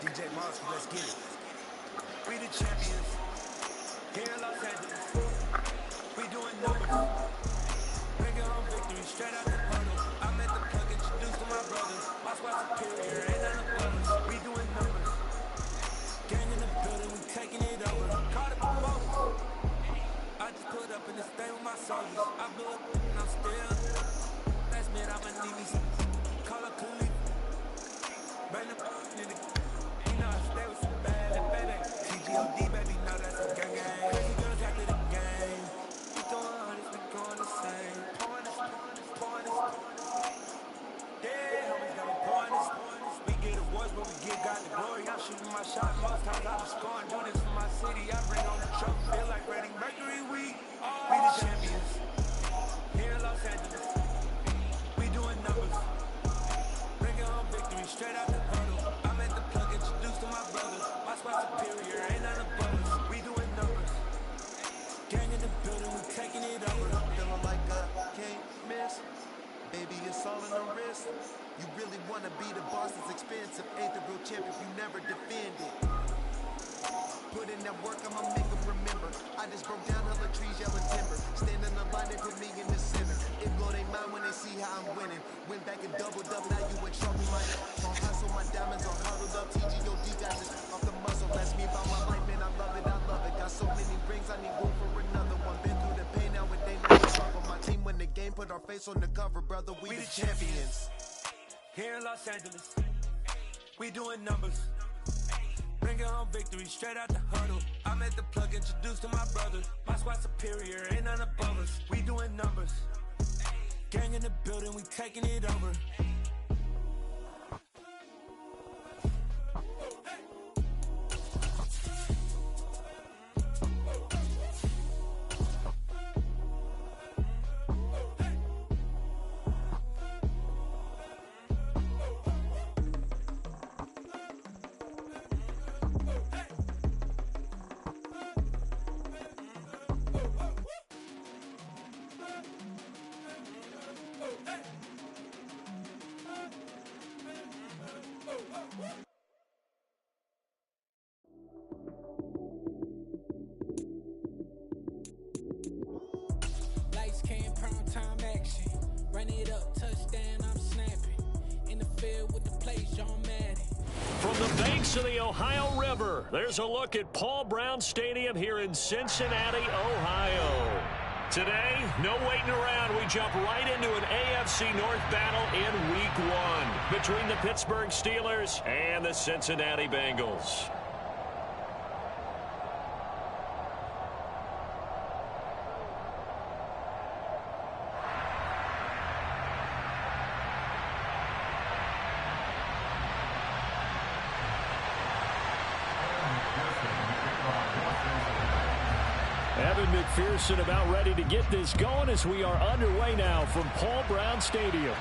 DJ Monster, let's get it. We the champions here in Los Angeles. We doing numbers. Bringing home victory straight out the puddle. I'm at the plug, introduced to my brothers. My squad superior, ain't none above us. We doing numbers. Gang in the building, we taking it over. Call the promoters. I just put up in this thing with my soldiers. I blew up and I'm still. Last minute I'ma need me some. Call up Khalid. Bring the in the. You know I stay with some bad little baby. TGOD baby, know that's a gang gang. Crazy girls after the game. We throwing hundreds, we going the same. Pouring this. Yeah, homies got me pouring this. We get awards, but we give God the glory. I'm shooting my shot most times. I was scoring, do this for my city. I bring on the trophy, feel like Freddie Mercury. We the champions here in Los Angeles. We doing numbers. Bringing home victory straight out the puddle. I'm at the plug, introduced to my brothers. My squad superior, ain't none above us. We doing numbers. Gang in the building, we taking it over. Feeling like I can't miss. Baby, it's all in the wrist. You really wanna be the boss, it's expensive. Ain't the real champ if you never defend it. Put in that work, I'ma make them remember. I just broke down hella trees, yelling timber. Stand in the line, they put me in the center. It blow they mind when they see how I'm winning. Went back and doubled up, now you in trouble, like. On hustle, my diamonds are huddled up. TGOD got this off the muscle. That's me about my life, man, I love it. Got so many rings, I need room for another one. Been through the pain, now it ain't no struggle. My team win the game, put our face on the cover, brother. We the champions. Here in Los Angeles, we doing numbers. Bringing home victory straight out the huddle. I'm at the plug, introduced to my brothers. My squad superior, ain't none above us. We doing numbers. Gang in the building, we taking it over. Lights came, prime time action. Run it up, touchdown, I'm snapping. In the field with the plays, John Madden. From the banks of the Ohio River, there's a look at Paul Brown Stadium here in Cincinnati, Ohio. Today, no waiting around. We jump right into an AFC North battle in Week 1 between the Pittsburgh Steelers and the Cincinnati Bengals. Evan McPherson about ready to get this going as we are underway now from Paul Brown Stadium.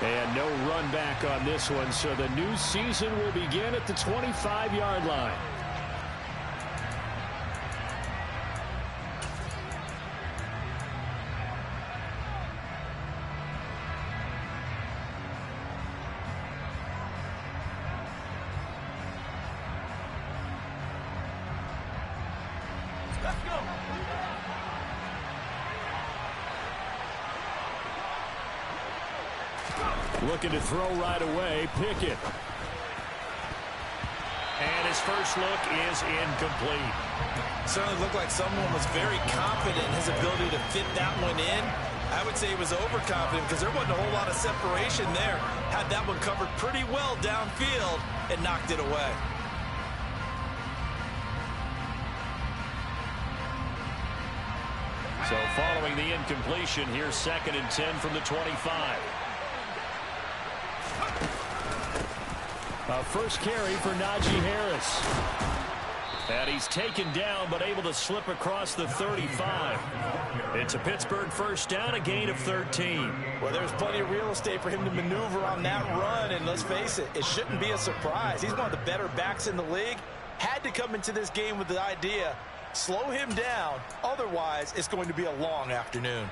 And no run back on this one, so the new season will begin at the 25-yard line. Looking to throw right away, Pickett. And his first look is incomplete. Certainly looked like someone was very confident in his ability to fit that one in. I would say he was overconfident because there wasn't a whole lot of separation there. Had that one covered pretty well downfield and knocked it away. So following the incompletion, here's 2nd and 10 from the 25. First carry for Najee Harris. And he's taken down but able to slip across the 35. It's a Pittsburgh first down, a gain of 13. Well, there's plenty of real estate for him to maneuver on that run, and let's face it, it shouldn't be a surprise. He's one of the better backs in the league. Had to come into this game with the idea, slow him down, otherwise it's going to be a long afternoon.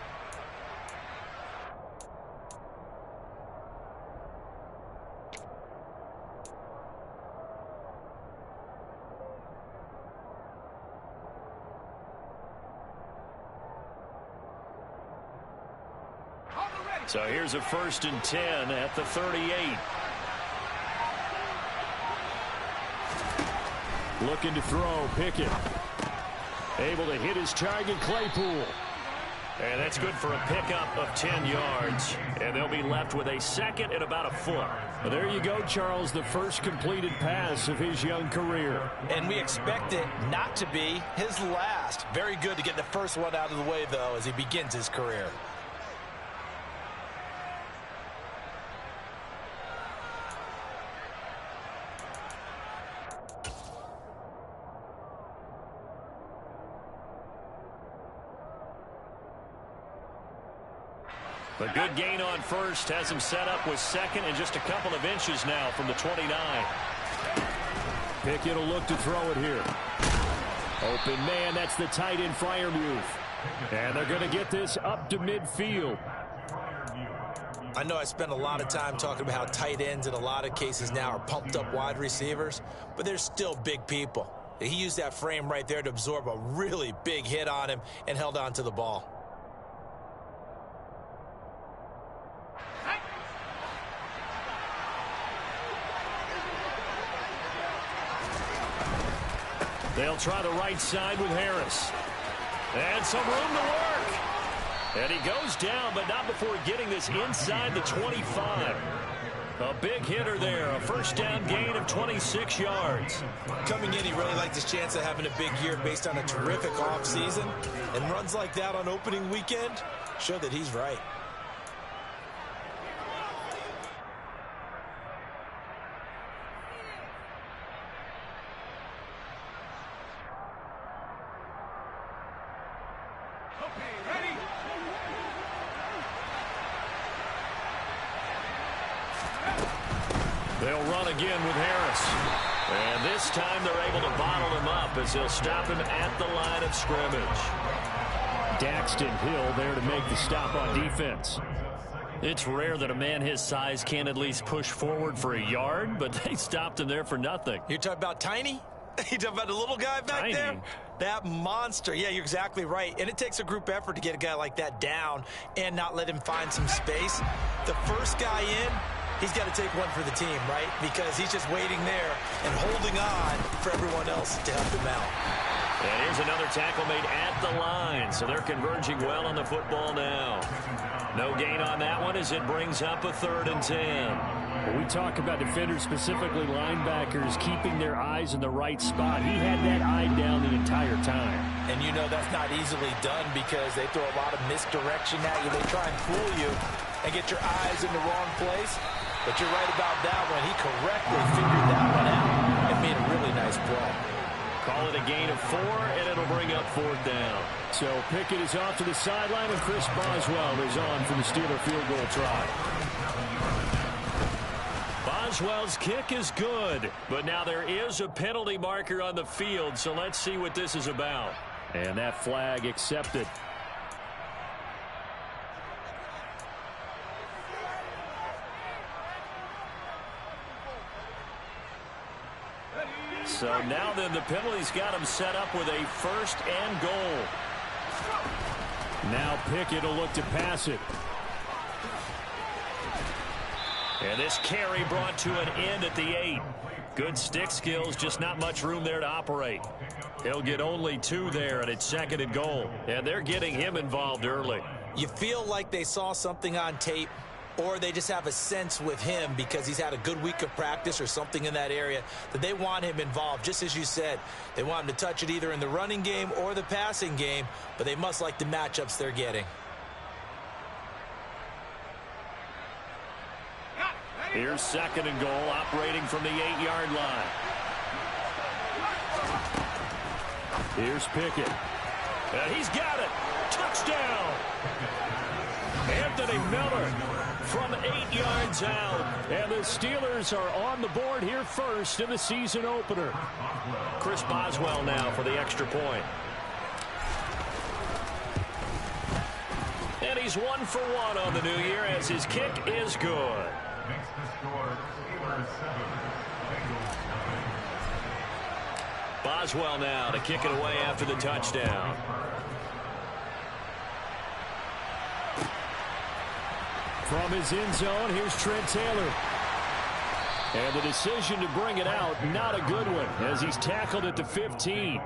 So here's a 1st and 10 at the 38. Looking to throw, Pickett. Able to hit his target, Claypool. And that's good for a pickup of 10 yards. And they'll be left with a 2nd and about a foot. Well, there you go, Charles, the first completed pass of his young career. And we expect it not to be his last. Very good to get the first one out of the way, though, as he begins his career. A good gain on 1st has him set up with 2nd and just a couple of inches now from the 29. Pickett will look to throw it here. Open man, that's the tight end Freiermuth. And they're going to get this up to midfield. I know I spent a lot of time talking about how tight ends in a lot of cases now are pumped up wide receivers, but they're still big people. He used that frame right there to absorb a really big hit on him and held on to the ball. They'll try the right side with Harris. And some room to work. And he goes down, but not before getting this inside the 25. A big hitter there. A 1st down gain of 26 yards. Coming in, he really liked his chance of having a big year based on a terrific offseason. And runs like that on opening weekend show that he's right. They'll run again with Harris. And this time they're able to bottle him up as they'll stop him at the line of scrimmage. Daxton Hill there to make the stop on defense. It's rare that a man his size can't at least push forward for a yard, but they stopped him there for nothing. You're talking about Tiny? You talking about the little guy back Tiny. there? That monster. Yeah, you're exactly right. And it takes a group effort to get a guy like that down and not let him find some space. The first guy in, he's got to take one for the team, right? Because he's just waiting there and holding on for everyone else to help him out. And here's another tackle made at the line, so they're converging well on the football now. No gain on that one as it brings up a 3rd and 10. When we talk about defenders, specifically linebackers, keeping their eyes in the right spot, he had that eye down the entire time. And you know that's not easily done because they throw a lot of misdirection at you. They try and fool you and get your eyes in the wrong place. But you're right about that one. He correctly figured that one out and made a really nice play. Call it a gain of 4, and it'll bring up 4th down. So Pickett is off to the sideline, and Chris Boswell is on for the Steeler field goal try. Boswell's kick is good, but now there is a penalty marker on the field, so let's see what this is about. And that flag accepted. So now then the penalty's got him set up with a 1st and goal. Now Pickett will look to pass it. And this carry brought to an end at the 8. Good stick skills, just not much room there to operate. He'll get only 2 there, and it's 2nd and goal. And they're getting him involved early. You feel like they saw something on tape, or they just have a sense with him because he's had a good week of practice or something in that area that they want him involved. Just as you said, they want him to touch it either in the running game or the passing game, but they must like the matchups they're getting. Here's 2nd and goal, operating from the 8-yard line. Here's Pickett. And he's got it. Touchdown. Anthony Miller from 8 yards out. And the Steelers are on the board here first in the season opener. Chris Boswell now for the extra point. And he's 1 for 1 on the new year as his kick is good. Boswell now to kick it away after the touchdown. From his end zone, here's Trent Taylor. And the decision to bring it out, not a good one, as he's tackled at the 15.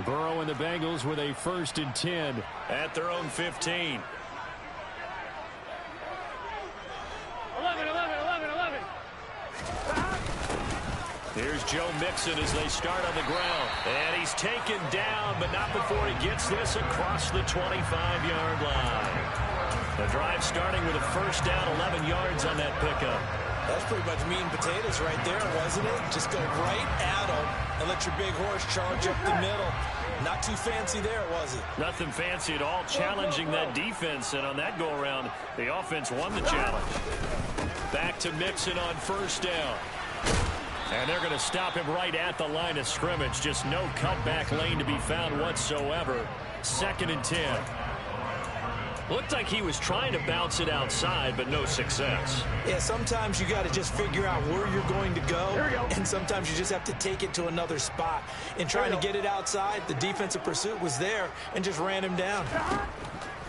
Burrow and the Bengals with a 1st and 10 at their own 15. 11. Here's Joe Mixon as they start on the ground. And he's taken down, but not before he gets this across the 25-yard line. The drive starting with a 1st down, 11 yards on that pickup. That's pretty much meat and potatoes right there, wasn't it? Just go right at them and let your big horse charge up the middle. Not too fancy there, was it? Nothing fancy at all, challenging that defense. And on that go-around, the offense won the challenge. Back to Mixon on 1st down. And they're going to stop him right at the line of scrimmage. Just no cutback lane to be found whatsoever. 2nd and 10. Looked like he was trying to bounce it outside, but no success. Yeah, sometimes you got to just figure out where you're going to go, and sometimes you just have to take it to another spot. In trying to get it outside, the defensive pursuit was there and just ran him down.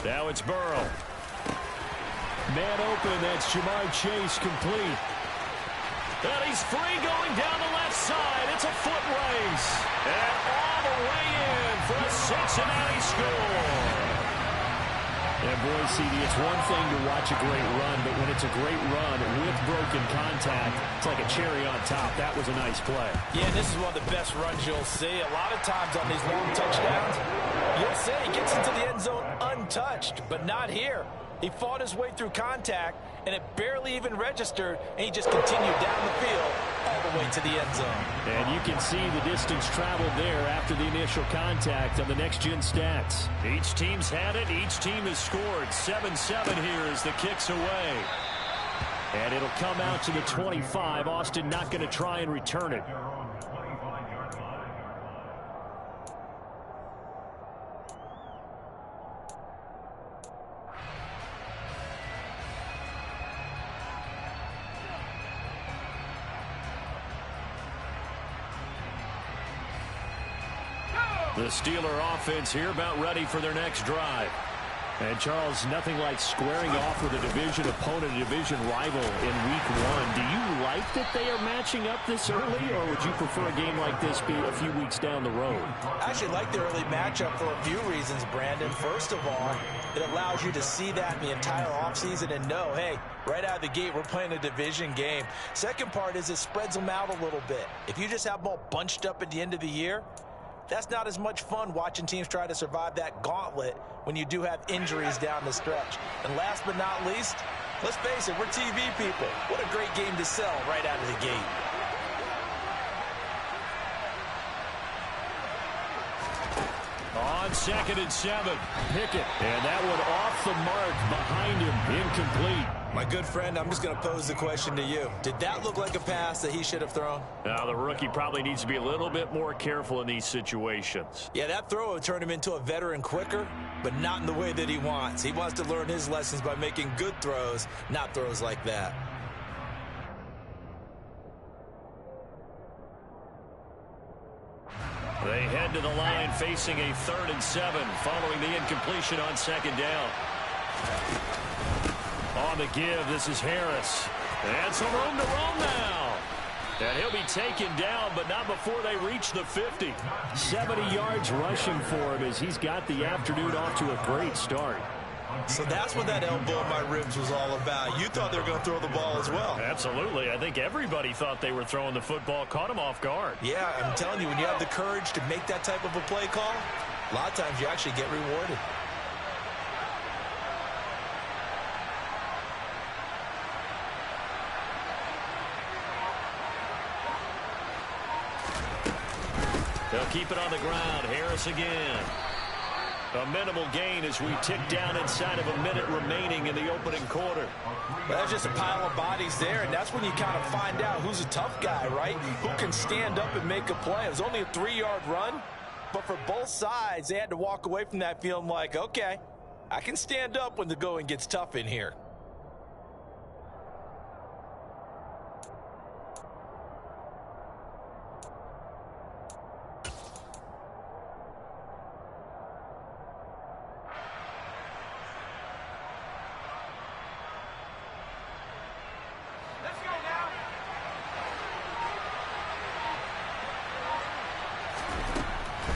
Now it's Burrow. Man open, that's Jamar Chase complete. And he's free going down the left side. It's a foot race. And all the way in for a Cincinnati score. And boy, CD, it's one thing to watch a great run, but when it's a great run with broken contact, it's like a cherry on top. That was a nice play. Yeah, this is one of the best runs you'll see. A lot of times on these long touchdowns, you'll see he gets into the end zone untouched, but not here. He fought his way through contact, and it barely even registered, and he just continued down the field all the way to the end zone. And you can see the distance traveled there after the initial contact on the next-gen stats. Each team's had it. Each team has scored. 7-7 here as the kick's away. And it'll come out to the 25. Austin not going to try and return it. The Steeler offense here about ready for their next drive. And, Charles, nothing like squaring off with a division opponent, a division rival in Week 1. Do you like that they are matching up this early, or would you prefer a game like this be a few weeks down the road? I actually like the early matchup for a few reasons, Brandon. First of all, it allows you to see that in the entire offseason and know, hey, right out of the gate, we're playing a division game. Second part is it spreads them out a little bit. If you just have them all bunched up at the end of the year, that's not as much fun watching teams try to survive that gauntlet when you do have injuries down the stretch. And last but not least, let's face it, we're TV people. What a great game to sell right out of the gate. On 2nd and 7. Pickett, and that one off the mark behind him, incomplete. My good friend, I'm just going to pose the question to you. Did that look like a pass that he should have thrown? Now, the rookie probably needs to be a little bit more careful in these situations. Yeah, that throw would turn him into a veteran quicker, but not in the way that he wants. He wants to learn his lessons by making good throws, not throws like that. They head to the line facing a 3rd and 7 following the incompletion on 2nd down. On the give, this is Harris. And some room to roam now. And he'll be taken down, but not before they reach the 50. 70 yards rushing for him as he's got the afternoon off to a great start. So that's what that elbow in my ribs was all about. You thought they were going to throw the ball as well. Absolutely. I think everybody thought they were throwing the football, caught him off guard. Yeah, I'm telling you, when you have the courage to make that type of a play call, a lot of times you actually get rewarded. They'll keep it on the ground. Harris again. A minimal gain as we tick down inside of a minute remaining in the opening quarter. Well, there's just a pile of bodies there, and that's when you kind of find out who's a tough guy, right? Who can stand up and make a play. It was only a 3-yard run, but for both sides, they had to walk away from that feeling like, okay, I can stand up when the going gets tough in here.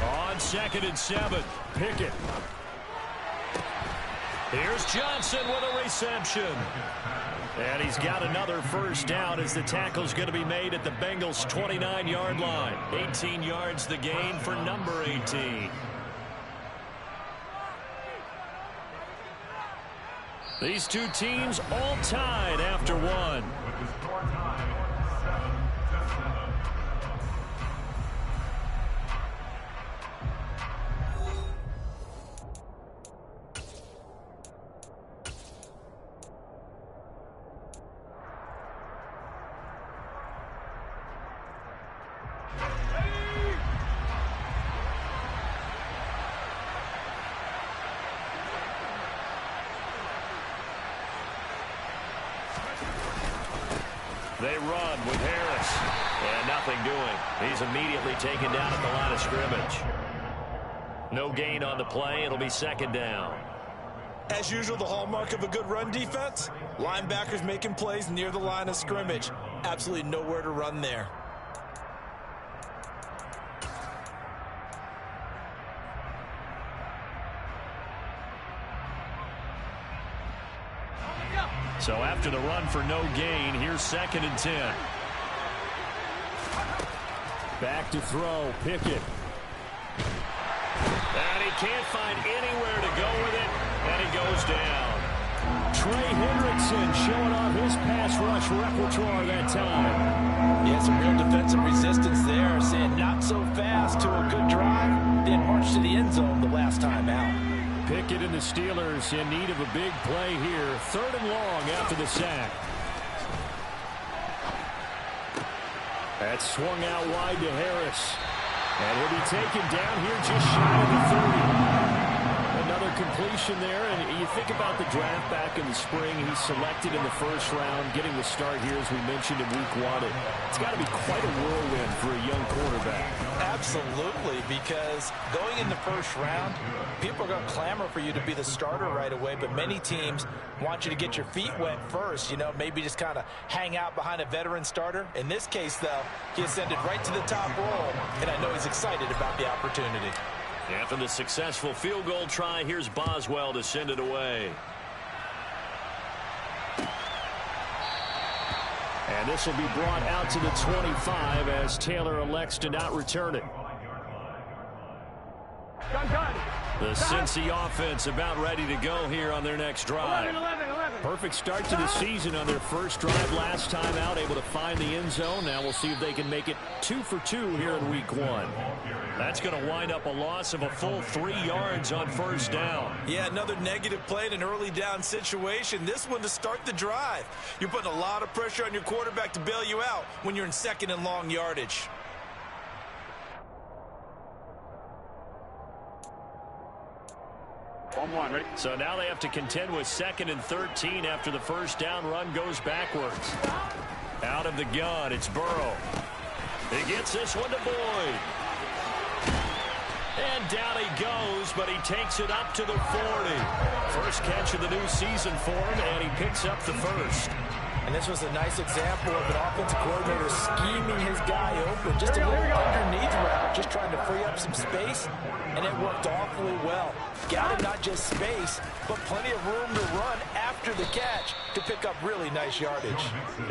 On 2nd and 7, Pickett. Here's Johnson with a reception. And he's got another first down as the tackle's going to be made at the Bengals' 29-yard line. 18 yards the gain for number 18. These two teams all tied after one. They run with Harris. And nothing doing. He's immediately taken down at the line of scrimmage. No gain on the play. It'll be 2nd down. As usual, the hallmark of a good run defense, linebackers making plays near the line of scrimmage. Absolutely nowhere to run there. So after the run for no gain, here's 2nd and 10. Back to throw, Pickett. And he can't find anywhere to go with it, and he goes down. Trey Hendrickson showing off his pass rush repertoire that time. Yeah, some real defensive resistance there, saying not so fast to a good drive, then march to the end zone the last time out. Pickett and the Steelers in need of a big play here. 3rd and long after the sack. That's swung out wide to Harris. And he'll be taken down here just shy of the 30. Another completion there, and you think about the draft back in the spring. He's selected in the 1st round, getting the start here, as we mentioned, in week 1. It's got to be quite a whirlwind for a young quarterback. Absolutely, because going in the 1st round, people are going to clamor for you to be the starter right away, but many teams want you to get your feet wet first, you know, maybe just kind of hang out behind a veteran starter. In this case, though, he ascended right to the top role, and I know he's excited about the opportunity. After the successful field goal try, here's Boswell to send it away. And this will be brought out to the 25 as Taylor elects to not return it. The Cincy offense about ready to go here on their next drive. Perfect start to the season on their first drive last time out, able to find the end zone. Now we'll see if they can make it 2 for 2 here in week 1. That's going to wind up a loss of a full 3 yards on 1st down. Yeah, another negative play in an early down situation. This one to start the drive. You're putting a lot of pressure on your quarterback to bail you out when you're in 2nd and long yardage. So now they have to contend with 2nd and 13 after the 1st down run goes backwards. Out of the gun, it's Burrow. He gets this one to Boyd. And down he goes, but he takes it up to the 40. First catch of the new season for him, and he picks up the 1st. And this was a nice example of an offensive coordinator scheming his guy open. Just a little underneath route, just trying to free up some space, and it worked awfully well. Got him not just space, but plenty of room to run after the catch to pick up really nice yardage.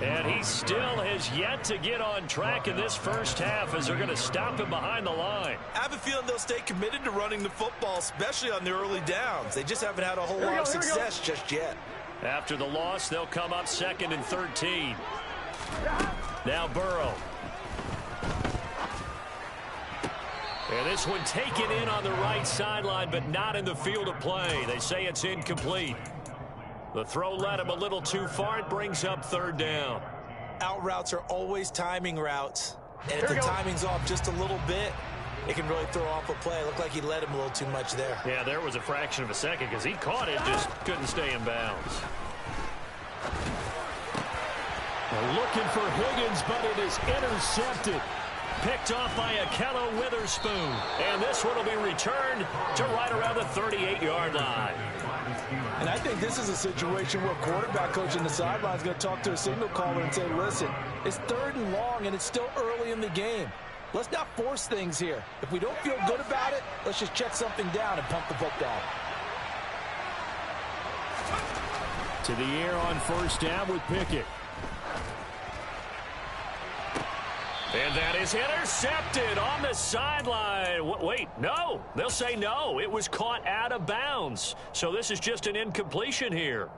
And he still has yet to get on track in this 1st half as they're going to stop him behind the line. I have a feeling they'll stay committed to running the football, especially on the early downs. They just haven't had a whole lot of success just yet. After the loss, they'll come up 2nd and 13. Now Burrow. And this one taken in on the right sideline, but not in the field of play. They say it's incomplete. The throw led him a little too far. It brings up 3rd down. Out routes are always timing routes. And if the timing's off just a little bit, it can really throw off a play. Looked like he led him a little too much there. Yeah, there was a fraction of a second because he caught it, just couldn't stay in bounds. They're looking for Higgins, but it is intercepted. Picked off by Ahkello Witherspoon. And this one will be returned to right around the 38-yard line. And I think this is a situation where quarterback coach in the sideline is going to talk to a signal caller and say, listen, it's 3rd and long, and it's still early in the game. Let's not force things here. If we don't feel good about it, let's just check something down and pump the football. To the air on 1st down with Pickett. And that is intercepted on the sideline. Wait, no. They'll say no. It was caught out of bounds. So this is just an incompletion here.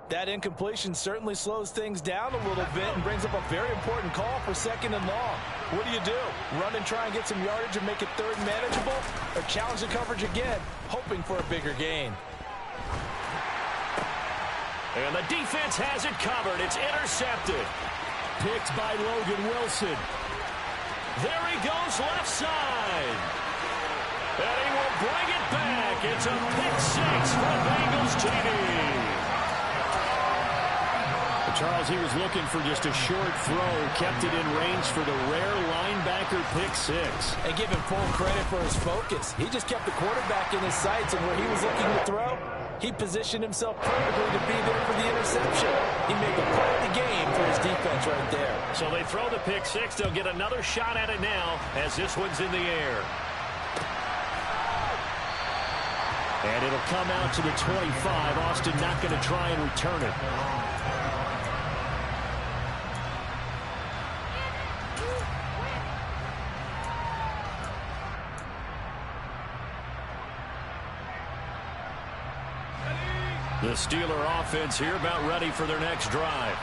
That incompletion certainly slows things down a little bit and brings up a very important call for 2nd and long. What do? Run and try and get some yardage and make it 3rd and manageable? Or challenge the coverage again, hoping for a bigger gain? And the defense has it covered. It's intercepted. Picked by Logan Wilson. There he goes left side. And he will bring it back. It's a pick-6 for Bengals TD. Charles, he was looking for just a short throw, kept it in range for the rare linebacker pick-6. And give him full credit for his focus. He just kept the quarterback in his sights, and where he was looking to throw, he positioned himself perfectly to be there for the interception. He made the play of the game for his defense right there. So they throw the pick-6. They'll get another shot at it now as this one's in the air. And it'll come out to the 25. Austin not going to try and return it. The Steeler offense here about ready for their next drive.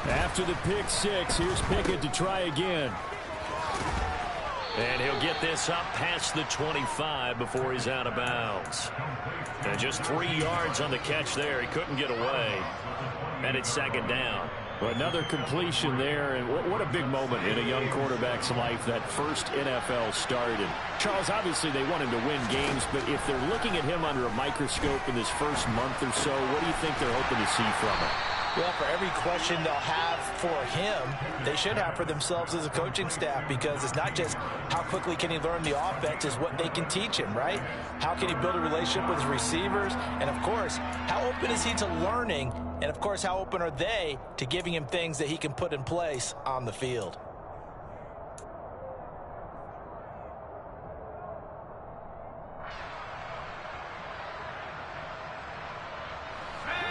After the pick-6, here's Pickett to try again. And he'll get this up past the 25 before he's out of bounds. And just 3 yards on the catch there. He couldn't get away. And it's 2nd down. Well, another completion there, and what a big moment in a young quarterback's life, that first NFL start. And Charles, obviously they want him to win games, but if they're looking at him under a microscope in this first month or so, what do you think they're hoping to see from him? Well, for every question they'll have for him, they should have for themselves as a coaching staff, because it's not just how quickly can he learn the offense, it's what they can teach him, right? How can he build a relationship with his receivers? And, of course, how open is he to learning? And, of course, how open are they to giving him things that he can put in place on the field?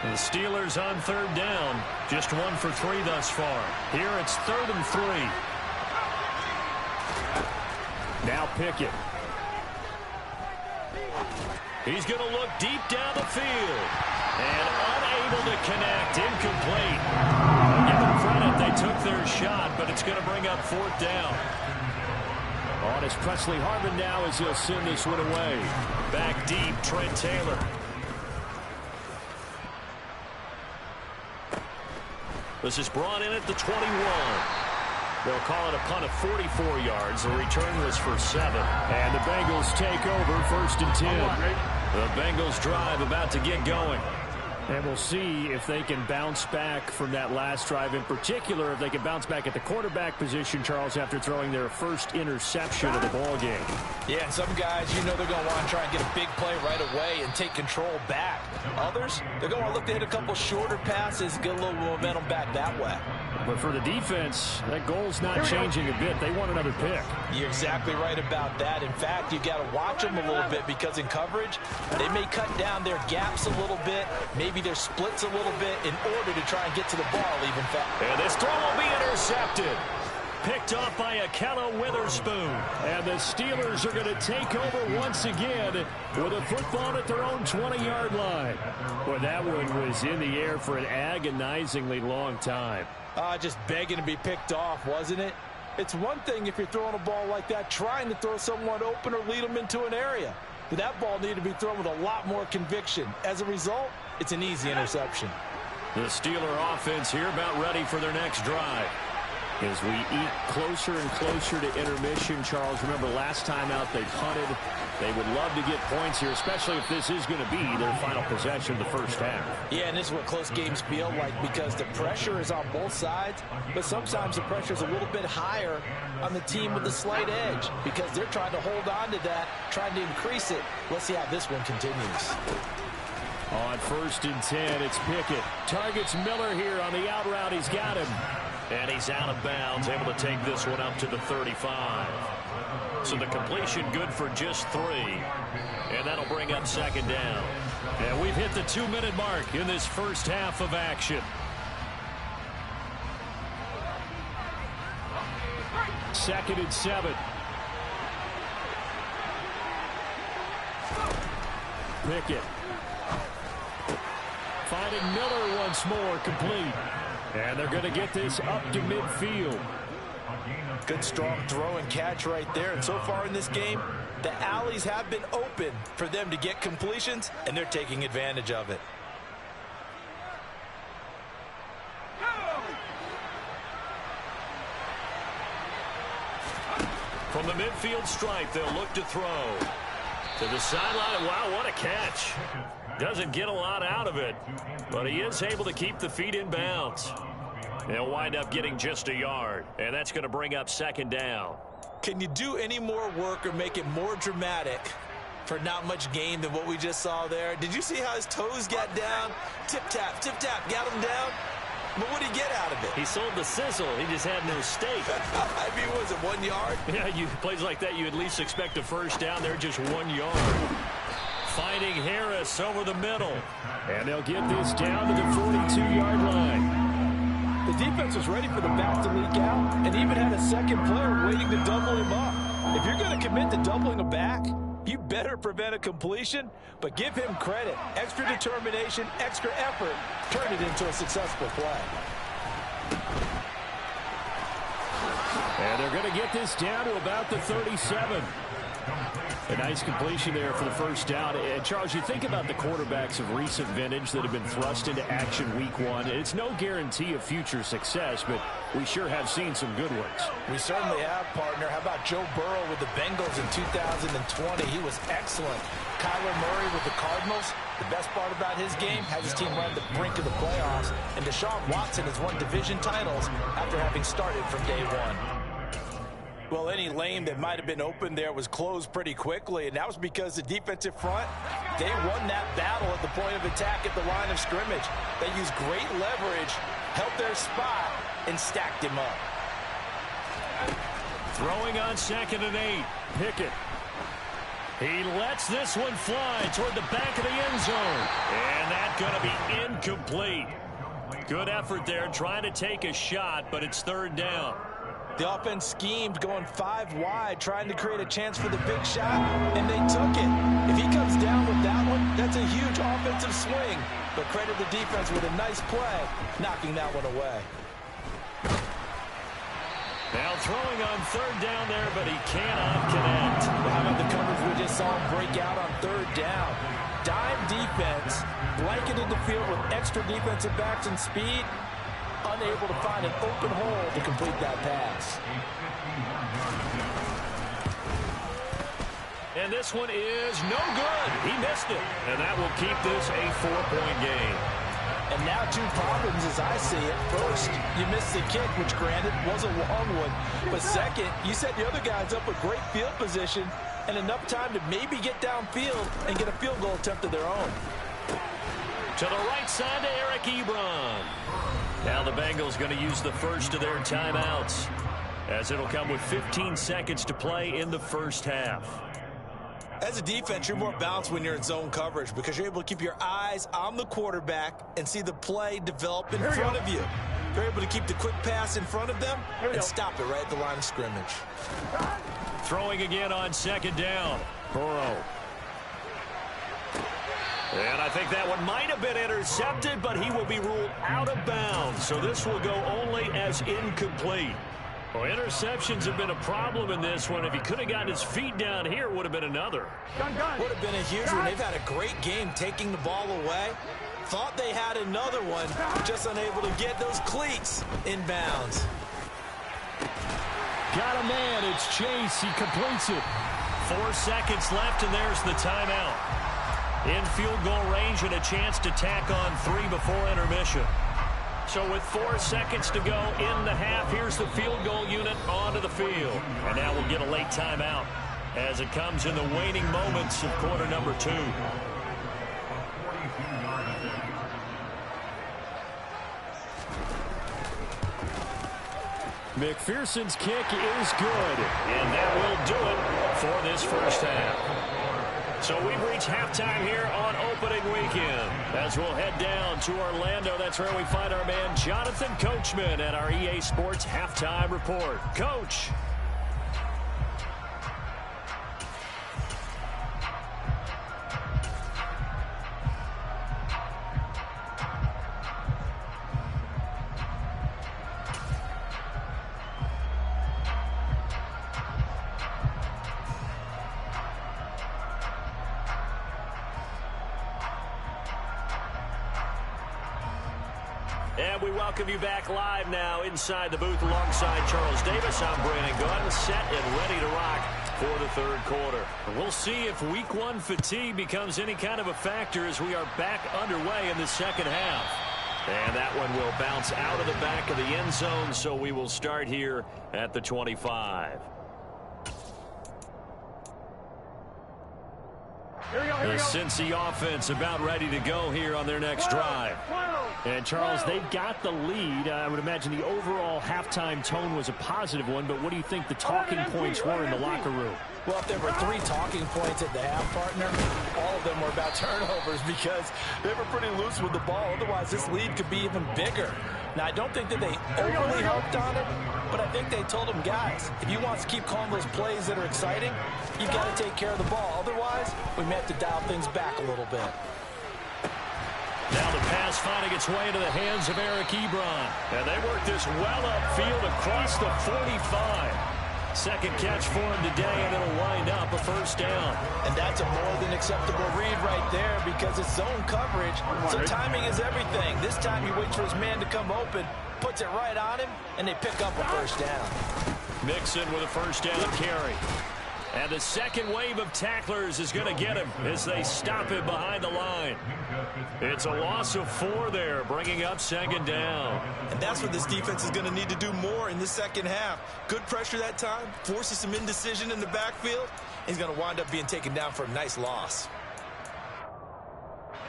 The Steelers on 3rd down. Just 1 for 3 thus far. Here it's 3rd and 3. Now Pickett. He's going to look deep down the field. And unable to connect. Incomplete. I'll give them credit. They took their shot, but it's going to bring up 4th down. On is Presley Harvin now as he'll send this one away. Back deep, Trent Taylor. This is brought in at the 21. They'll call it a punt of 44 yards. The return was for 7. And the Bengals take over 1st and 10. The Bengals drive about to get going. And we'll see if they can bounce back from that last drive. In particular, if they can bounce back at the quarterback position, Charles, after throwing their first interception of the ball game. Yeah, and some guys, you know they're going to want to try and get a big play right away and take control back. Others, they're going to look to hit a couple shorter passes, get a little momentum back that way. But for the defense, that goal's not changing a bit. They want another pick. You're exactly right about that. In fact, you got to watch them a little bit, because in coverage, they may cut down their gaps a little bit, maybe their splits a little bit, in order to try and get to the ball even faster. And this throw will be intercepted. Picked off by Ahkello Witherspoon. And the Steelers are going to take over once again with a football at their own 20-yard line. Boy, that one was in the air for an agonizingly long time. Just begging to be picked off, wasn't it? It's one thing if you're throwing a ball like that, trying to throw someone open or lead them into an area. But that ball needed to be thrown with a lot more conviction. As a result, it's an easy interception. The Steeler offense here about ready for their next drive. As we eat closer and closer to intermission, Charles, remember last time out they punted. They would love to get points here, especially if this is going to be their final possession of the first half. Yeah, and this is what close games feel like because the pressure is on both sides, but sometimes the pressure is a little bit higher on the team with the slight edge because they're trying to hold on to that, trying to increase it. Let's see how this one continues. On 1st and 10, it's Pickett. Targets Miller here on the out route. He's got him. And he's out of bounds, able to take this one up to the 35. So the completion good for just 3. And that'll bring up 2nd down. And we've hit the 2-minute mark in this first half of action. 2nd and 7. Pickett. Finding Miller once more, complete. And they're going to get this up to midfield. Good strong throw and catch right there. And so far in this game, the alleys have been open for them to get completions, and they're taking advantage of it. From the midfield stripe, they'll look to throw. To the sideline. Wow, what a catch. Doesn't get a lot out of it, but he is able to keep the feet in bounds. They'll wind up getting just a yard, and that's going to bring up 2nd down. Can you do any more work or make it more dramatic for not much gain than what we just saw there? Did you see how his toes got down? Tip-tap, got him down. But what did he get out of it? He sold the sizzle. He just had no steak. I mean, was it 1 yard? Yeah, plays like that, you at least expect a first down. They're just 1 yard. Finding Harris over the middle. And they'll get this down to the 42-yard line. The defense was ready for the back to leak out and even had a second player waiting to double him up. If you're going to commit to doubling a back, you better prevent a completion, but give him credit. Extra determination, extra effort, turn it into a successful play. And they're going to get this down to about the 37. A nice completion there for the first down. And Charles, you think about the quarterbacks of recent vintage that have been thrust into action week 1. It's no guarantee of future success, but we sure have seen some good ones. We certainly have, partner. How about Joe Burrow with the Bengals in 2020? He was excellent. Kyler Murray with the Cardinals. The best part about his game has his team right at the brink of the playoffs. And Deshaun Watson has won division titles after having started from day 1. Well, any lane that might have been open there was closed pretty quickly, and that was because the defensive front, they won that battle at the point of attack at the line of scrimmage. They used great leverage, held their spot, and stacked him up. Throwing on 2nd and 8. Pickett. He lets this one fly toward the back of the end zone. And that's going to be incomplete. Good effort there, trying to take a shot, but it's 3rd down. The offense schemed going 5 wide, trying to create a chance for the big shot, and they took it. If he comes down with that one, that's a huge offensive swing. But credit the defense with a nice play, knocking that one away. Now throwing on 3rd down there, but he cannot connect. Well, how about the coverage we just saw him break out on 3rd down? Dime defense, blanketed the field with extra defensive backs and speed, unable to find an open hole to complete that pass. And this one is no good. He missed it. And that will keep this a 4-point game. And now 2 problems as I see it. First, you missed the kick, which granted was a long one. But second, you set the other guys up with great field position and enough time to maybe get downfield and get a field goal attempt of their own. To the right side to Eric Ebron. Now the Bengals going to use the first of their timeouts, as it'll come with 15 seconds to play in the first half. As a defense, you're more balanced when you're in zone coverage because you're able to keep your eyes on the quarterback and see the play develop in front of you. You're able to keep the quick pass in front of them and stop it right at the line of scrimmage. Throwing again on 2nd down. Burrow. And I think that one might have been intercepted, but he will be ruled out of bounds. So this will go only as incomplete. Well, interceptions have been a problem in this one. If he could have gotten his feet down here, it would have been another. Would have been a huge one. They've had a great game taking the ball away. Thought they had another one, just unable to get those cleats in bounds. Got a man. It's Chase. He completes it. 4 seconds left, and there's the timeout. In field goal range and a chance to tack on 3 before intermission. So with 4 seconds to go in the half, here's the field goal unit onto the field. And now we'll get a late timeout as it comes in the waning moments of quarter number 2. McPherson's kick is good. And that will do it for this first half. So we've reached halftime here on opening weekend. As we'll head down to Orlando, that's where we find our man Jonathan Coachman at our EA Sports Halftime Report. Coach. And we welcome you back live now inside the booth alongside Charles Davis. I'm Brandon Gunn, set and ready to rock for the third quarter. We'll see if week 1 fatigue becomes any kind of a factor as we are back underway in the second half. And that one will bounce out of the back of the end zone, so we will start here at the 25. The Cincy offense about ready to go here on their next drive. And, Charles, they've got the lead. I would imagine the overall halftime tone was a positive one, but what do you think the talking points were in the locker room? Well, if there were 3 talking points at the half, partner, all of them were about turnovers because they were pretty loose with the ball. Otherwise, this lead could be even bigger. Now, I don't think that they overly harped on it, but I think they told them, guys, if you want to keep calling those plays that are exciting, you've got to take care of the ball. Otherwise, we may have to dial things back a little bit. Now the pass finding its way into the hands of Eric Ebron. And they work this well upfield across the 45. Second catch for him today, and it'll wind up a first down. And that's a more than acceptable read right there because it's zone coverage, so timing is everything. This time he waits for his man to come open, puts it right on him, and they pick up a first down. Mixon with a first down carry. And the second wave of tacklers is going to get him as they stop him behind the line. It's a loss of 4 there, bringing up second down. And that's what this defense is going to need to do more in the second half. Good pressure that time, forces some indecision in the backfield. He's going to wind up being taken down for a nice loss.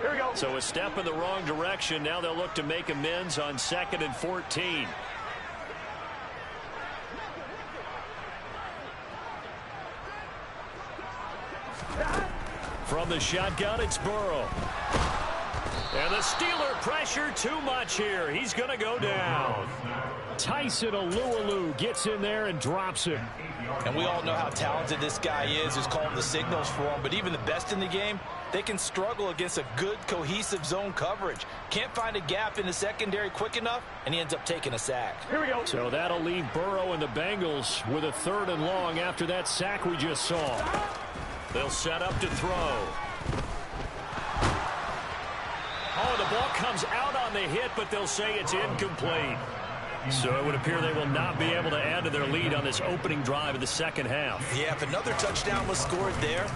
Here we go. So a step in the wrong direction. Now they'll look to make amends on 2nd and 14. From the shotgun, it's Burrow. And the Steeler pressure too much here. He's going to go down. Tyson Alualu gets in there and drops him. And we all know how talented this guy is who's calling the signals for him. But even the best in the game, they can struggle against a good, cohesive zone coverage. Can't find a gap in the secondary quick enough, and he ends up taking a sack. Here we go. So that'll leave Burrow and the Bengals with a 3rd and long after that sack we just saw. They'll set up to throw. Oh, the ball comes out on the hit, but they'll say it's incomplete. So it would appear they will not be able to add to their lead on this opening drive of the second half. Yeah, if another touchdown was scored there,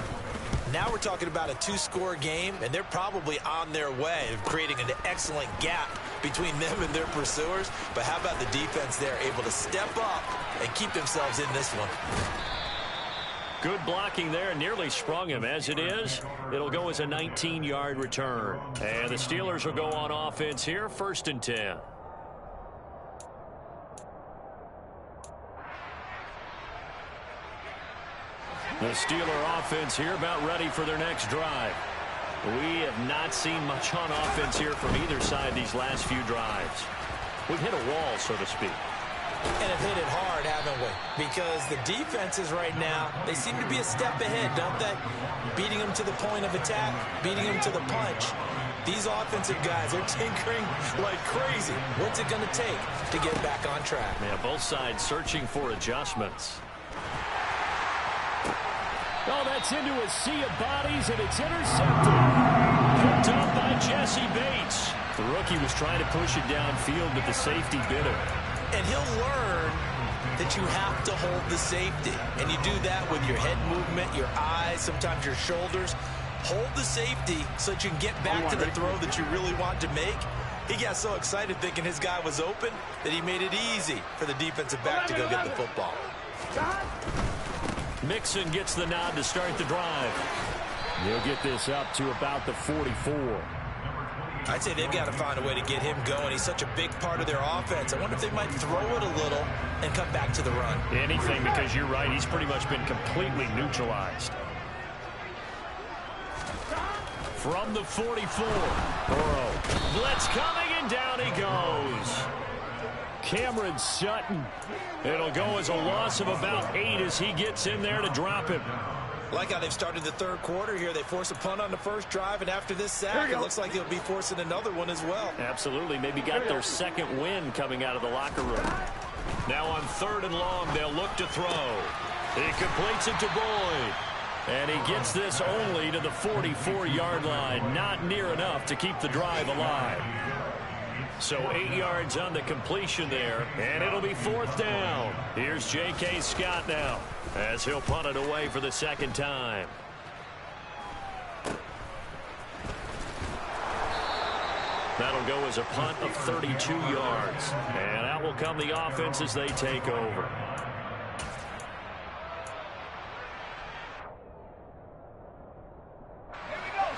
now we're talking about a 2-score game, and they're probably on their way of creating an excellent gap between them and their pursuers. But how about the defense there, able to step up and keep themselves in this one? Good blocking there, nearly sprung him. As it is, it'll go as a 19-yard return. And the Steelers will go on offense here, 1st and 10. The Steeler offense here about ready for their next drive. We have not seen much on offense here from either side these last few drives. We've hit a wall, so to speak. And have hit it hard, haven't we? Because the defenses right now, they seem to be a step ahead, don't they? Beating them to the point of attack, beating them to the punch. These offensive guys are tinkering like crazy. What's it going to take to get back on track? Yeah, both sides searching for adjustments. Oh, that's into a sea of bodies, and it's intercepted. Picked up by Jesse Bates. The rookie was trying to push it downfield, but the safety bit him. And he'll learn that you have to hold the safety. And you do that with your head movement, your eyes, sometimes your shoulders. Hold the safety so that you can get back to the throw that you really want to make. He got so excited thinking his guy was open that he made it easy for the defensive back to go get the football. Mixon gets the nod to start the drive. He'll get this up to about the 44. I'd say they've got to find a way to get him going. He's such a big part of their offense. I wonder if they might throw it a little and come back to the run. Anything, because you're right. He's pretty much been completely neutralized. From the 44, Burrow. Blitz coming, and down he goes. Cameron Sutton. It'll go as a loss of about 8 as he gets in there to drop him. Like how they've started the third quarter here. They force a punt on the first drive, and after this sack, it looks like they'll be forcing another one as well. Absolutely. Maybe got their second win coming out of the locker room. Now on 3rd and long, they'll look to throw. He completes it to Boyd. And he gets this only to the 44-yard line. Not near enough to keep the drive alive. So 8 yards on the completion there, and it'll be 4th down. Here's J.K. Scott now, as he'll punt it away for the second time. That'll go as a punt of 32 yards. And out will come the offense as they take over.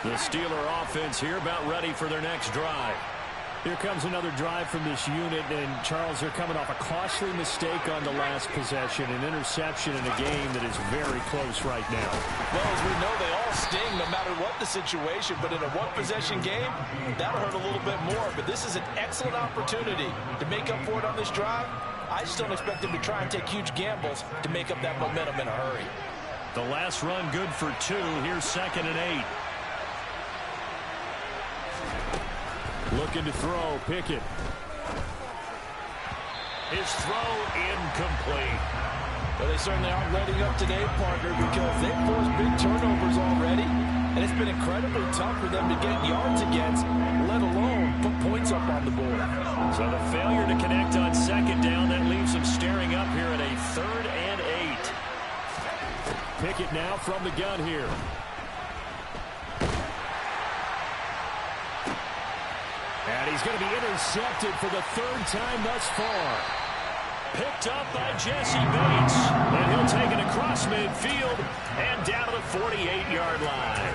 The Steeler offense here about ready for their next drive. Here comes another drive from this unit, and Charles, they're coming off a costly mistake on the last possession, an interception in a game that is very close right now. Well, as we know, they all sting no matter what the situation, but in a one-possession game, that'll hurt a little bit more. But this is an excellent opportunity to make up for it on this drive. I just don't expect them to try and take huge gambles to make up that momentum in a hurry. The last run good for 2. Here's 2nd and 8. Looking to throw, Pickett. His throw incomplete. Well, they certainly aren't letting up today, partner, because they've forced big turnovers already, and it's been incredibly tough for them to get yards against, let alone put points up on the board. So the failure to connect on 2nd down, that leaves them staring up here at a 3rd and 8. Pickett now from the gun here. And he's going to be intercepted for the 3rd time thus far. Picked up by Jesse Bates. And he'll take it across midfield and down to the 48-yard line.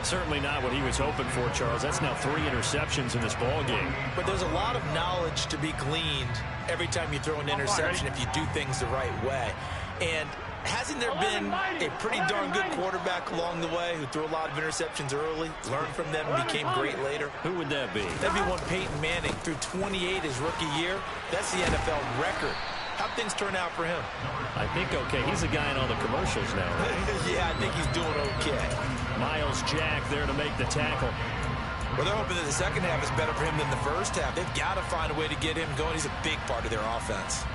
Certainly not what he was hoping for, Charles. That's now 3 interceptions in this ball game. But there's a lot of knowledge to be gleaned every time you throw an interception if you do things the right way. And hasn't there been a pretty darn good quarterback along the way who threw a lot of interceptions early, learned from them, and became great later? Who would that be? That'd be one Peyton Manning. Threw 28 his rookie year. That's the NFL record. How'd things turn out for him? I think okay. He's a guy in all the commercials now, right? Yeah, I think he's doing okay. Myles Jack there to make the tackle. Well, they're hoping that the second half is better for him than the first half. They've got to find a way to get him going. He's a big part of their offense.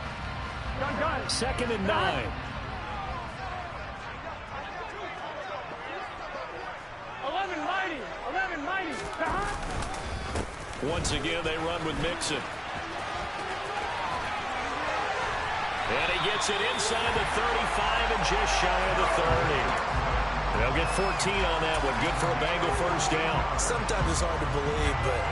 2nd and 9. 11 mighty. Once again, they run with Mixon. And he gets it inside the 35 and just shy of the 30. They'll get 14 on that one. Good for a Bengal first down. Sometimes it's hard to believe, but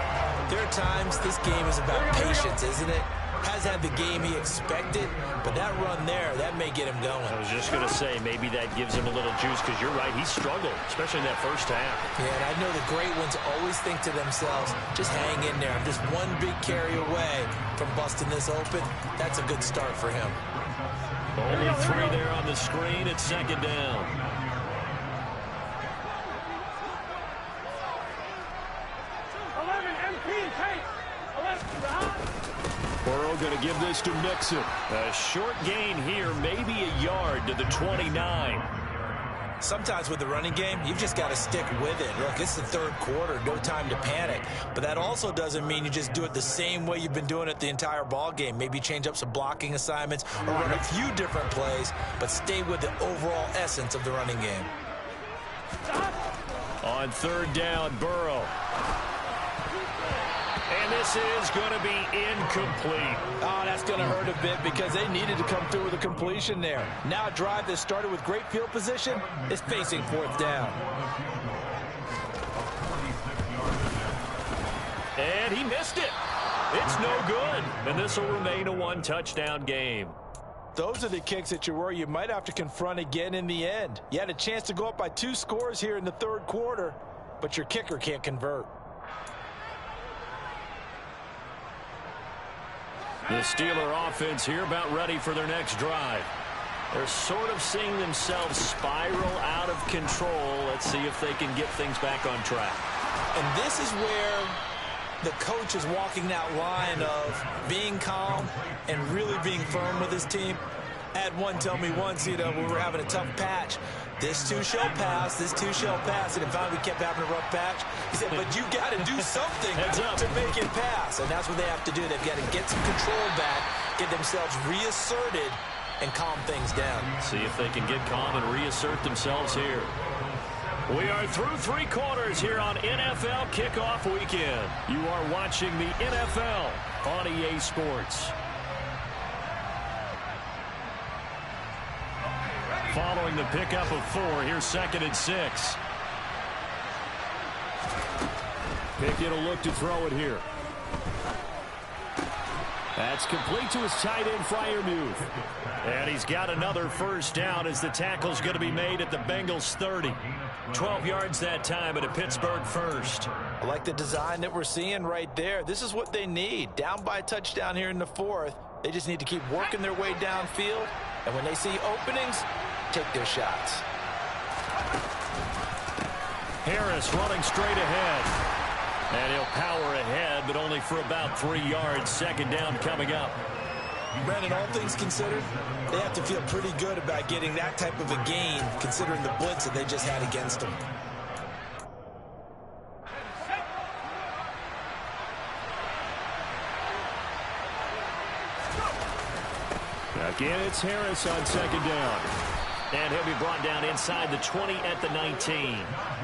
there are times this game is about patience, isn't it? Has had the game he expected, but that run there, that may get him going. I was just going to say, maybe that gives him a little juice, because you're right, he struggled, especially in that first half. Yeah, and I know the great ones always think to themselves, just hang in there. I'm just one big carry away from busting this open. That's a good start for him. Only 3 there on the screen at 2nd down. Burrow going to give this to Mixon. A short gain here, maybe a yard to the 29. Sometimes with the running game, you've just got to stick with it. Look, it's the third quarter, no time to panic. But that also doesn't mean you just do it the same way you've been doing it the entire ball game. Maybe change up some blocking assignments or run a few different plays, but stay with the overall essence of the running game. On 3rd down, Burrow. And this is going to be incomplete. Oh, that's going to hurt a bit because they needed to come through with a completion there. Now a drive that started with great field position is facing fourth down. And he missed it. It's no good. And this will remain a one-touchdown game. Those are the kicks that you worry you might have to confront again in the end. You had a chance to go up by 2 scores here in the third quarter, but your kicker can't convert. The Steeler offense here about ready for their next drive. They're sort of seeing themselves spiral out of control. Let's see if they can get things back on track. And this is where the coach is walking that line of being calm and really being firm with his team. I had one tell me once, we were having a tough patch. This too shall pass, this too shall pass. And finally we kept having a rough patch. He said, but you got to do something to make it pass. And that's what they have to do. They've got to get some control back, get themselves reasserted, and calm things down. See if they can get calm and reassert themselves here. We are through 3 quarters here on NFL Kickoff Weekend. You are watching the NFL on EA Sports. Following the pickup of 4, here's 2nd and 6. Pickett will look to throw it here. That's complete to his tight end, Freiermuth. And he's got another first down as the tackle's going to be made at the Bengals 30. 12 yards that time at a Pittsburgh first. I like the design that we're seeing right there. This is what they need. Down by a touchdown here in the 4th. They just need to keep working their way downfield. And when they see openings, take their shots. Harris running straight ahead. And he'll power ahead, but only for about 3 yards. 2nd down coming up. Brandon, all things considered, they have to feel pretty good about getting that type of a gain, considering the blitz that they just had against them. Again, it's Harris on 2nd down. And he'll be brought down inside the 20 at the 19.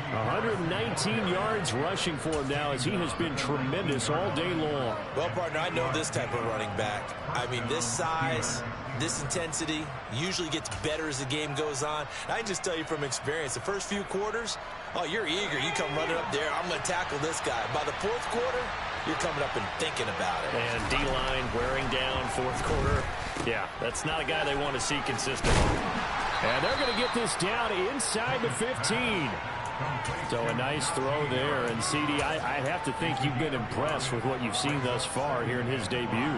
119 yards rushing for him now as he has been tremendous all day long. Well, partner, I know this type of running back. I mean, this size, this intensity usually gets better as the game goes on. And I can just tell you from experience, the first few quarters, oh, you're eager. You come running up there, I'm going to tackle this guy. By the 4th quarter, you're coming up and thinking about it. And D-line wearing down 4th quarter. Yeah, that's not a guy they want to see consistently. And they're going to get this down inside the 15. So a nice throw there. And, CD, I have to think you've been impressed with what you've seen thus far here in his debut.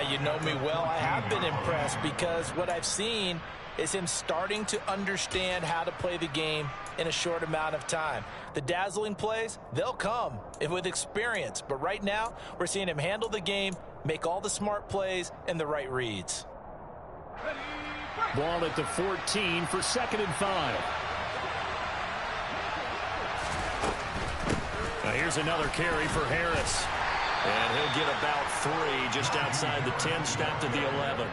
You know me well. I have been impressed because what I've seen is him starting to understand how to play the game in a short amount of time. The dazzling plays, they'll come with experience. But right now, we're seeing him handle the game, make all the smart plays, and the right reads. Ball at the 14 for 2nd and 5. Now here's another carry for Harris. And he'll get about 3 just outside the 10, stopped at the 11.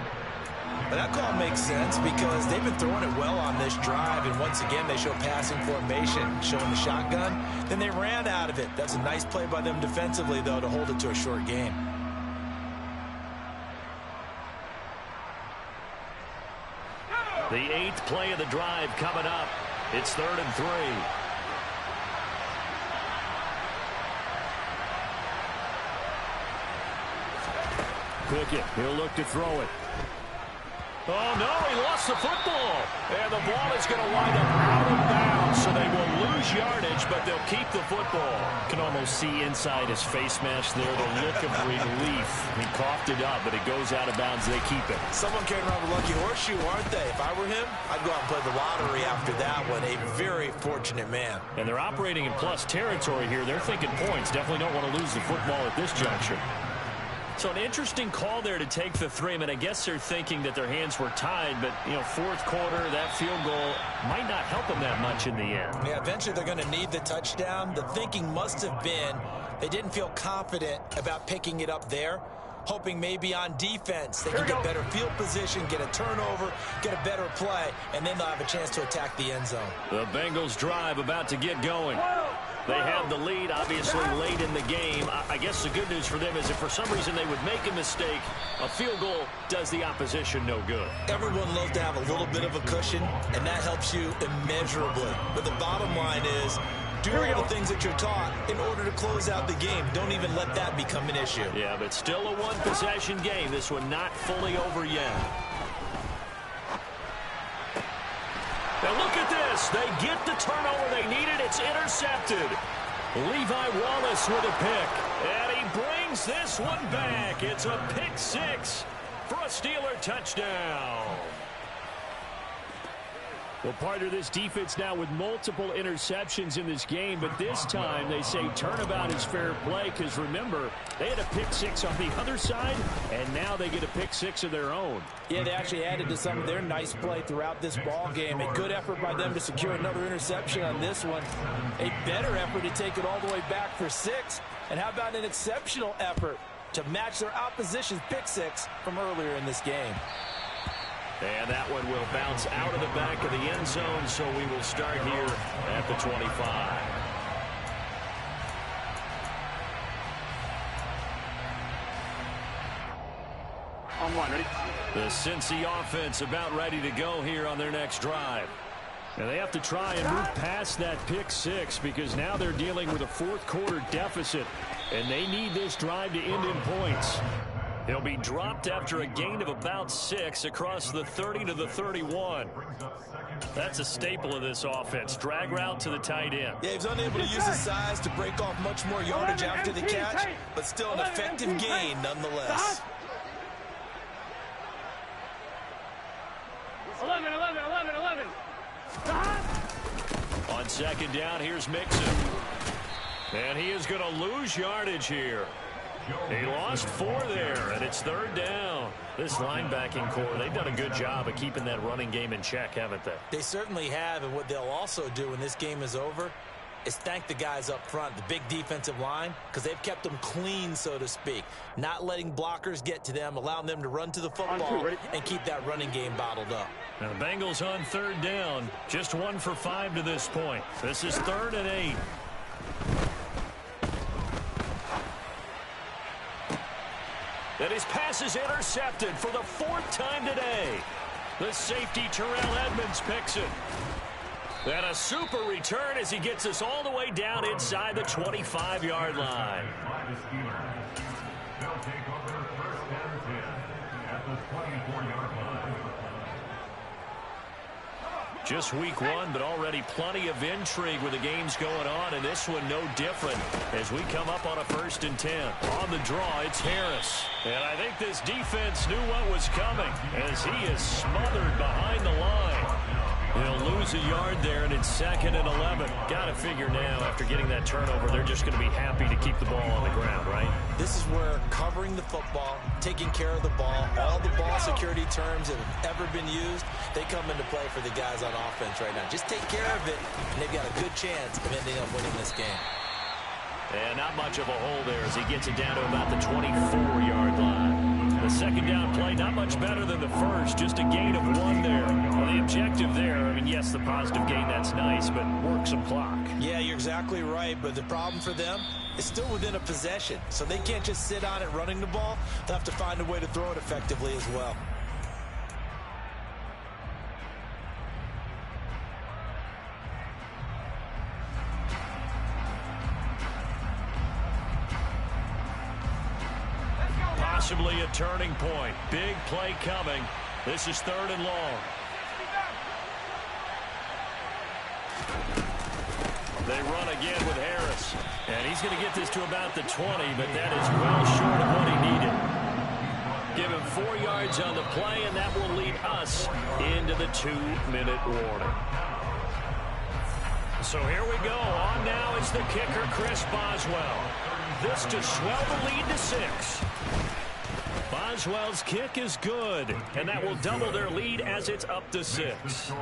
But that call makes sense because they've been throwing it well on this drive. And once again, they show passing formation, showing the shotgun. Then they ran out of it. That's a nice play by them defensively, though, to hold it to a short game. The 8th play of the drive coming up. It's 3rd and 3. Pickett, he'll look to throw it. Oh, no, he lost the football. And the ball is going to wind up out of bounds, so they will lose yardage, but they'll keep the football. You can almost see inside his face mask there the look of relief. He coughed it up, but it goes out of bounds. They keep it. Someone carrying around a lucky horseshoe, aren't they? If I were him, I'd go out and play the lottery after that one. A very fortunate man. And they're operating in plus territory here. They're thinking points. Definitely don't want to lose the football at this juncture. So an interesting call there to take the 3. I mean, I guess they're thinking that their hands were tied, but, 4th quarter, that field goal might not help them that much in the end. Yeah, eventually they're going to need the touchdown. The thinking must have been they didn't feel confident about picking it up there, hoping maybe on defense they can get better field position, get a turnover, get a better play, and then they'll have a chance to attack the end zone. The Bengals drive about to get going. They have the lead, obviously, late in the game. I guess the good news for them is if for some reason they would make a mistake, a field goal does the opposition no good. Everyone loves to have a little bit of a cushion, and that helps you immeasurably. But the bottom line is, do all the things that you're taught in order to close out the game. Don't even let that become an issue. Yeah, but still a one-possession game. This one not fully over yet. Now look at this. They get the turnover they needed. It's intercepted. Levi Wallace with a pick. And he brings this one back. It's a pick six for a Steeler touchdown. Well, part of this defense now with multiple interceptions in this game, but this time they say turnabout is fair play because, remember, they had a pick six on the other side, and now they get a pick six of their own. Yeah, they actually added to some of their nice play throughout this ball game. A good effort by them to secure another interception on this one. A better effort to take it all the way back for six. And how about an exceptional effort to match their opposition's pick six from earlier in this game. And that one will bounce out of the back of the end zone, so we will start here at the 25. On one, ready? The Cincy offense about ready to go here on their next drive. And they have to try and move past that pick six because now they're dealing with a fourth-quarter deficit, and they need this drive to end in points. He'll be dropped after a gain of about 6 across the 30 to the 31. That's a staple of this offense. Drag route to the tight end. Yeah, he's unable to use his size to break off much more yardage after the catch, but still an effective gain nonetheless. 11. On second down, here's Mixon. And he is going to lose yardage here. He lost 4 there, and it's third down. This linebacking core, they've done a good job of keeping that running game in check, haven't they? They certainly have, and what they'll also do when this game is over is thank the guys up front, the big defensive line, because they've kept them clean, so to speak, not letting blockers get to them, allowing them to run to the football and keep that running game bottled up. Now the Bengals on third down, just 1 for 5 to this point. This is 3rd and 8. And his pass is intercepted for the 4th time today. The safety Terrell Edmonds picks it. And a super return as he gets us all the way down inside the 25-yard line. They'll take over 1st and 10 at the 24-yard line. Just week 1, but already plenty of intrigue with the games going on, and this one no different as we come up on a 1st and 10. On the draw, it's Harris. And I think this defense knew what was coming as he is smothered behind the line. He'll lose a yard there, and it's 2nd and 11. Got to figure now, after getting that turnover, they're just going to be happy to keep the ball on the ground, right? This is where covering the football, taking care of the ball, all the ball security terms that have ever been used, they come into play for the guys on offense right now. Just take care of it, and they've got a good chance of ending up winning this game. And not much of a hole there as he gets it down to about the 24-yard line. The second down play, not much better than the first, just a gain of 1 there. Well, the objective there, I mean, yes, the positive gain, that's nice, but work some clock. Yeah, you're exactly right, but the problem for them is still within a possession, so they can't just sit on it running the ball. They'll have to find a way to throw it effectively as well. Possibly a turning point. Big play coming. This is 3rd and long. They run again with Harris. And he's going to get this to about the 20, but that is well short of what he needed. Give him 4 yards on the play, and that will lead us into the 2-minute warning. So here we go. On now is the kicker, Chris Boswell. This to swell the lead to 6. Boswell's kick is good, and that will double their lead as it's up to 6.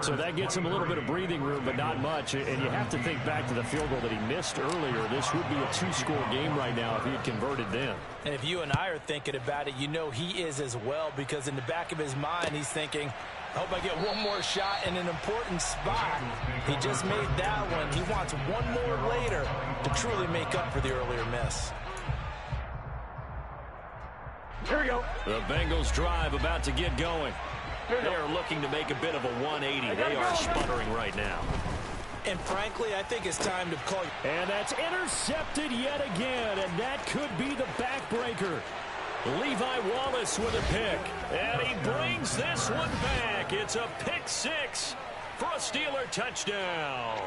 So that gets him a little bit of breathing room, but not much. And you have to think back to the field goal that he missed earlier. This would be a 2-score game right now if he had converted then. And if you and I are thinking about it, you know he is as well, because in the back of his mind, he's thinking, I hope I get one more shot in an important spot. He just made that one. He wants one more later to truly make up for the earlier miss. Here we go. The Bengals drive about to get going. They are looking to make a bit of a 180. They are sputtering right now. And frankly, I think it's time to call. And that's intercepted yet again, and that could be the backbreaker. Levi Wallace with a pick, and he brings this one back. It's a pick six for a Steeler touchdown.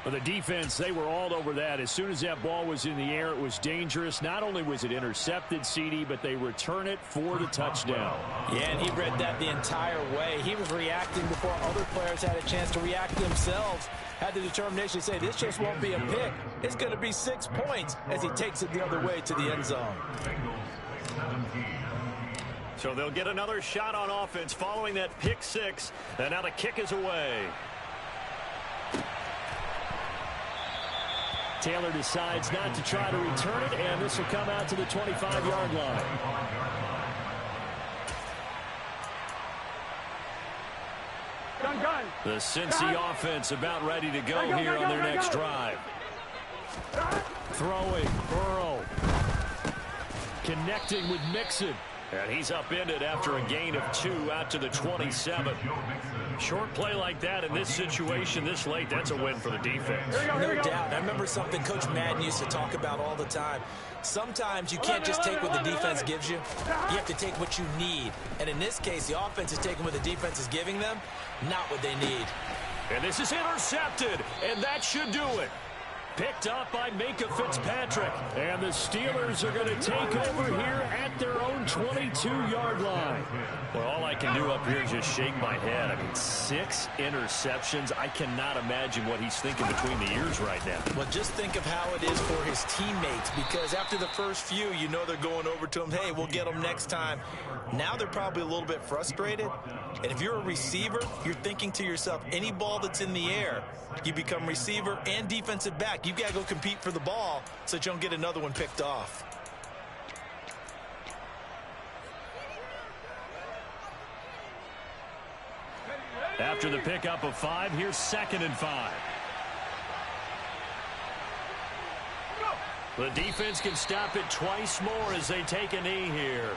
For the defense, they were all over that. As soon as that ball was in the air, it was dangerous. Not only was it intercepted, CD, but they return it for the touchdown. Yeah, and he read that the entire way. He was reacting before other players had a chance to react themselves. Had the determination to say, this just won't be a pick. It's going to be 6 points as he takes it the other way to the end zone. So they'll get another shot on offense following that pick six. And now the kick is away. Taylor decides not to try to return it, and this will come out to the 25-yard line. Gun. The Cincy offense about ready to go here on their next drive. Throwing, Burrow. Connecting with Mixon. And he's upended after a gain of 2 out to the 27. Short play like that in this situation this late, that's a win for the defense. No doubt. I remember something Coach Madden used to talk about all the time. Sometimes you can't just take what the defense gives you. You have to take what you need. And in this case, the offense is taking what the defense is giving them, not what they need. And this is intercepted, and that should do it. Picked up by Minkah Fitzpatrick. And the Steelers are going to take over here at their own 22-yard line. Well, all I can do up here is just shake my head. I mean, 6 interceptions. I cannot imagine what he's thinking between the ears right now. Well, just think of how it is for his teammates, because after the first few, you know they're going over to him, hey, we'll get them next time. Now they're probably a little bit frustrated. And if you're a receiver, you're thinking to yourself, any ball that's in the air, you become receiver and defensive back. You've got to go compete for the ball so that you don't get another one picked off. After the pickup of 5, here's 2nd and 5. The defense can stop it twice more as they take a knee here.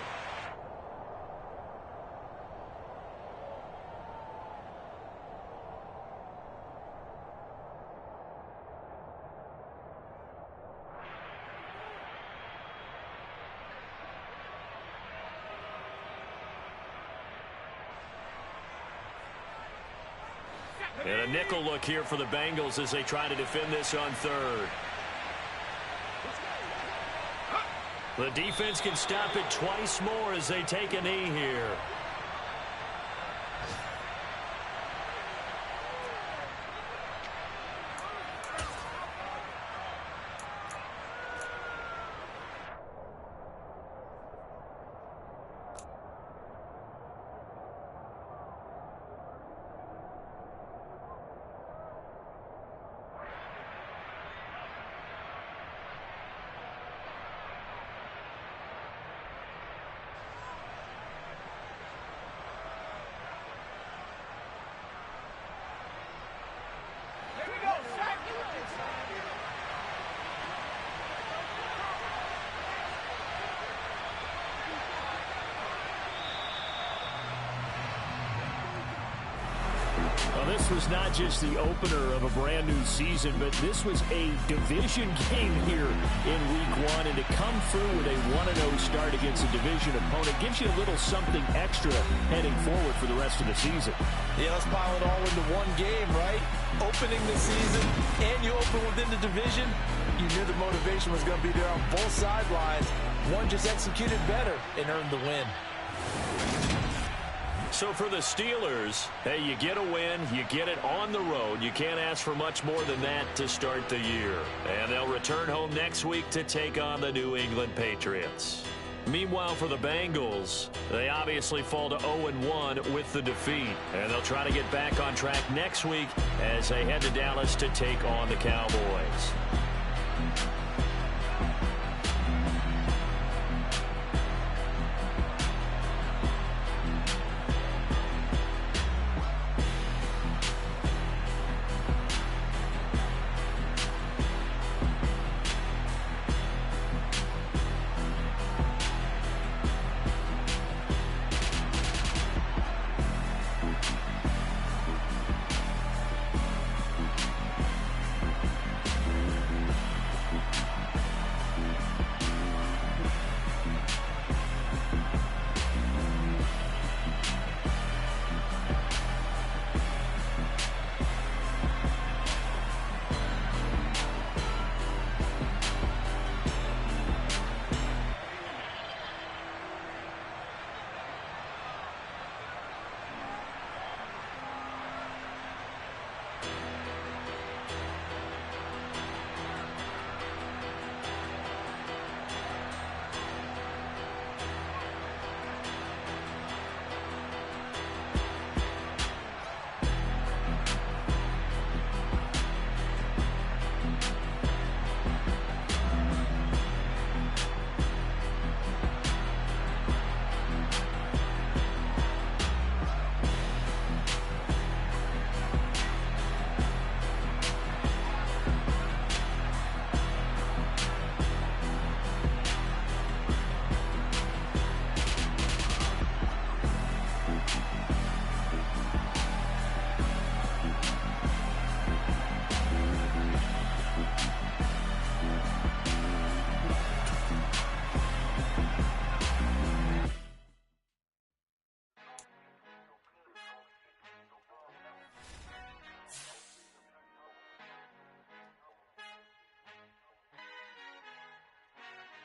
And a nickel look here for the Bengals as they try to defend this on 3rd. The defense can stop it twice more as they take a knee here. Well, this was not just the opener of a brand new season, but this was a division game here in week 1. And to come through with a 1-0 start against a division opponent gives you a little something extra heading forward for the rest of the season. Yeah, let's pile it all into one game, right? Opening the season, and you open within the division. You knew the motivation was going to be there on both sidelines. One just executed better and earned the win. So for the Steelers, hey, you get a win, you get it on the road. You can't ask for much more than that to start the year. And they'll return home next week to take on the New England Patriots. Meanwhile, for the Bengals, they obviously fall to 0-1 with the defeat. And they'll try to get back on track next week as they head to Dallas to take on the Cowboys.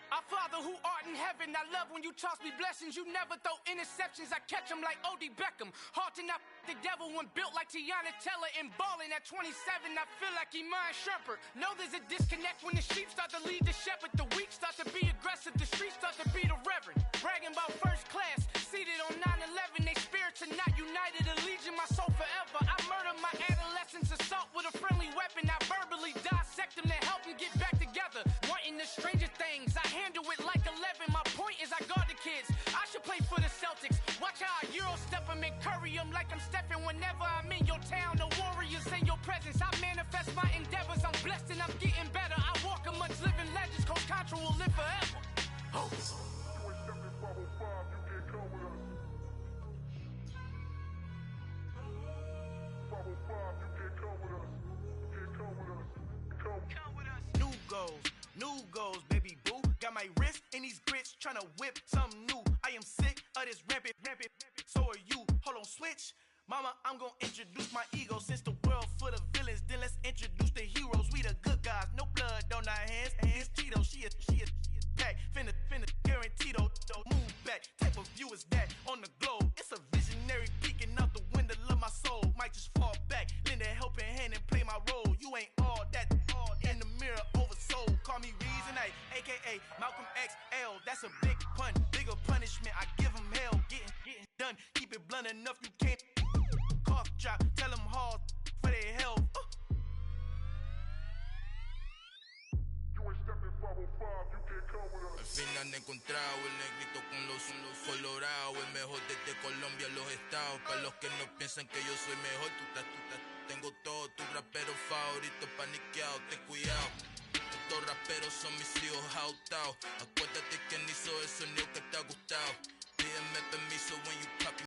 Our Father who art in heaven, I love when you toss me blessings. You never throw interceptions, I catch them like O.D. Beckham. Hard to not the devil when built like Tiana Teller. And balling at 27, I feel like Iman Shumpert. Know there's a disconnect when the sheep start to lead the shepherd. The weak start to be aggressive, the streets start to be the reverend. Bragging about first class, seated on 9/11. They spirits are not united, a legion, my soul forever. I murder my adolescence, assault with a friendly weapon. I verbally dissect them to help them get back together. Wanting the stranger things, I handle it like 11. My point is I guard the kids. I should play for the Celtics. Watch how I Euro step them and curry them like I'm stepping. Whenever I'm in your town, the Warriors in your presence. I manifest my endeavors. I'm blessed and I'm getting better. I walk amongst living legends. Coach Contra will live forever. Oh. New goals, new goals, baby boo. Got my wrist in these grits, tryna whip something new. I am sick of this rampant. So are you. Hold on, switch. Mama, I'm gonna introduce my ego. Since the world full of villains, then let's introduce the heroes. We the good guys, no blood on our hands. Hands Tito, she a pack. Finna guarantee though. Move back. Type of view is that on the globe? It's a visionary peeking out the window of my soul. Might just fall back, lend a helping hand and play my role. You ain't all that in the mirror oversold. Call me Reasonite, aka Malcolm XL. That's a big pun, bigger punishment. I give him hell, getting done. Keep it blunt enough, you can't cough drop. Tell them hard for their health. Al fin han encontrado el negrito con los colorados, el mejor desde Colombia, los estados. Para los que no piensan que yo soy mejor, tengo todo, tu rapero favorito paniqueado, ten cuidado. Estos raperos son mis hijos jautados. Acuérdate quién hizo el sonido que te ha gustado. Pídeme permiso when you copy.